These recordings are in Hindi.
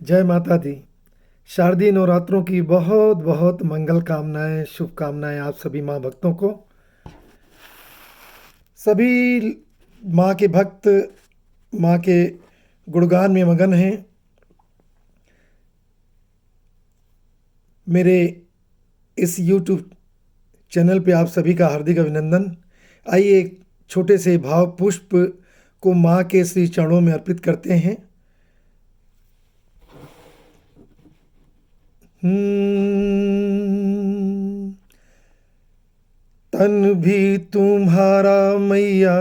जय माता दी। शारदीय नवरात्रों की बहुत बहुत मंगल कामनाएं, शुभकामनाएं आप सभी माँ भक्तों को। सभी माँ के भक्त माँ के गुणगान में मगन हैं। मेरे इस YouTube चैनल पे आप सभी का हार्दिक अभिनंदन। आइए एक छोटे से भाव पुष्प को माँ के श्री चरणों में अर्पित करते हैं। तन भी तुम्हारा मैया,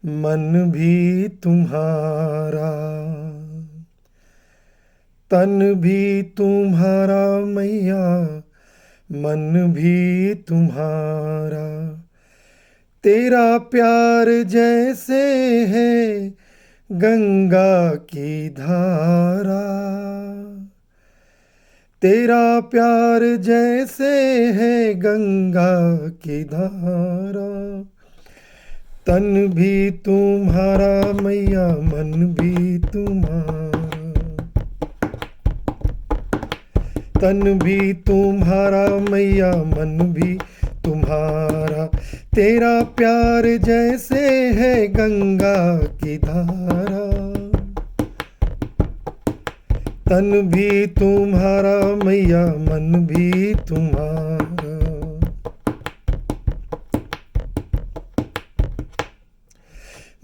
मन भी तुम्हारा। तन भी तुम्हारा मैया, मन भी तुम्हारा। तेरा प्यार जैसे है गंगा की धारा। तेरा प्यार जैसे है गंगा की धारा। तन भी तुम्हारा मैया, मन भी तुम्हारा। तन भी तुम्हारा मैया, मन भी तुम्हारा। तेरा प्यार जैसे है गंगा की धारा। तन भी तुम्हारा मैया, मन भी तुम्हारा।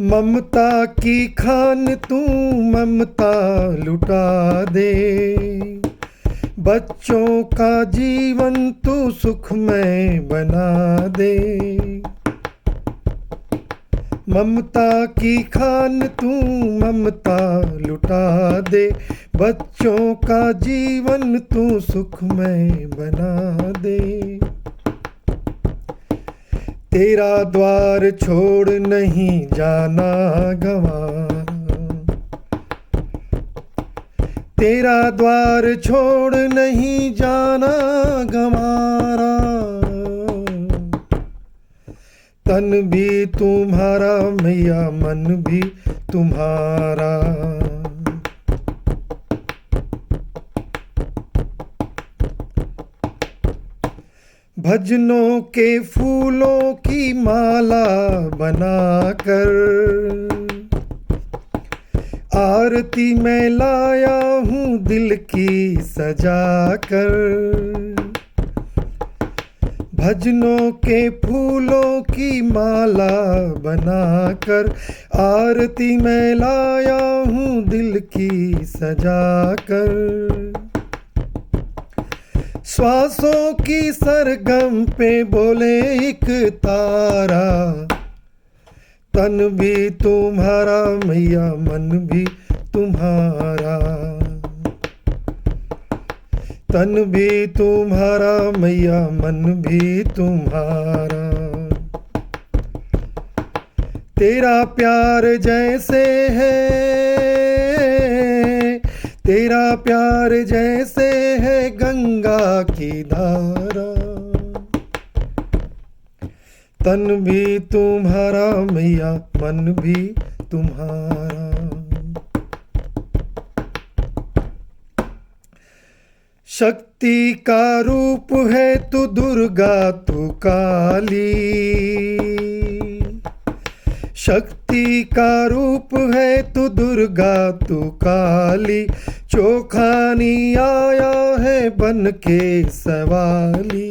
ममता की खान तू ममता लुटा दे। बच्चों का जीवन तू सुखमय बना दे। ममता की खान तू ममता लुटा दे। बच्चों का जीवन तू सुखमय बना दे। तेरा द्वार छोड़ नहीं जाना गंवारा। तेरा द्वार छोड़ नहीं जाना गंवारा। तन भी तुम्हारा मैया, मन भी तुम्हारा। भजनों के फूलों की माला बनाकर आरती में लाया हूँ दिल की सजा कर। भजनों के फूलों की माला बनाकर आरती में लाया हूँ दिल की सजा कर। श्वासों की सरगम पे बोले एक तारा। तन भी तुम्हारा मैया, मन भी तुम्हारा। तन भी तुम्हारा मैया, मन भी तुम्हारा। तेरा प्यार जैसे है, तेरा प्यार जैसे है गंगा की धारा। तन भी तुम्हारा मैया, मन भी तुम्हारा। शक्ति का रूप है तू दुर्गा तू काली। शक्ति का रूप है तू दुर्गा तू काली। चोखानी आया है बन के सवाली।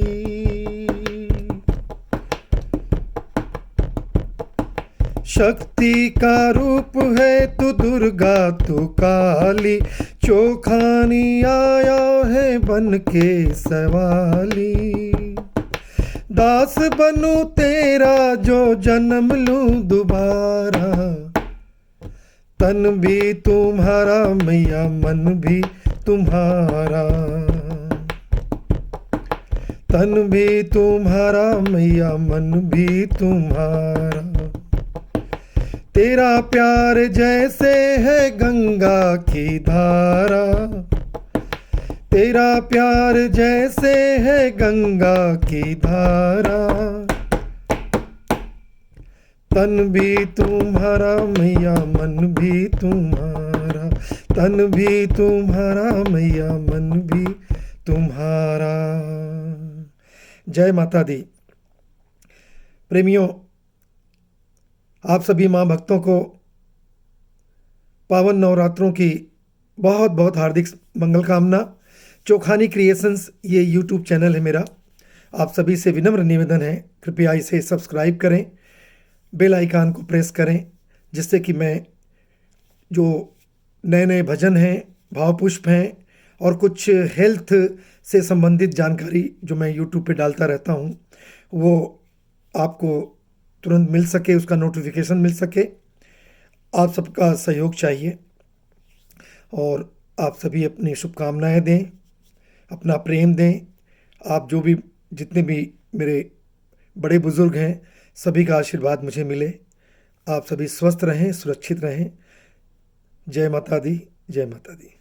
शक्ति का रूप है तू दुर्गा तू काली। चोखानी आया है बन के सवाली। दास बनूं तेरा जो जन्म लूं दोबारा। तन भी तुम्हारा मैया, मन भी तुम्हारा। तन भी तुम्हारा मैया, मन भी तुम्हारा। तेरा प्यार जैसे है गंगा की धारा। तेरा प्यार जैसे है गंगा की धारा। तन भी तुम्हारा मैया, मन भी तुम्हारा। तन भी तुम्हारा मैया, मन भी तुम्हारा। जय माता दी। प्रेमियों, आप सभी माँ भक्तों को पावन नवरात्रों की बहुत बहुत हार्दिक मंगल कामना। चोखानी क्रिएशंस ये यूट्यूब चैनल है मेरा। आप सभी से विनम्र निवेदन है, कृपया इसे सब्सक्राइब करें, बेल आइकन को प्रेस करें, जिससे कि मैं जो नए नए भजन हैं, भावपुष्प हैं और कुछ हेल्थ से संबंधित जानकारी जो मैं यूट्यूब पे डालता रहता हूँ, वो आपको तुरंत मिल सके, उसका नोटिफिकेशन मिल सके। आप सबका सहयोग चाहिए और आप सभी अपनी शुभकामनाएं दें, अपना प्रेम दें। आप जो भी जितने भी मेरे बड़े बुजुर्ग हैं, सभी का आशीर्वाद मुझे मिले। आप सभी स्वस्थ रहें, सुरक्षित रहें। जय माता दी, जय माता दी।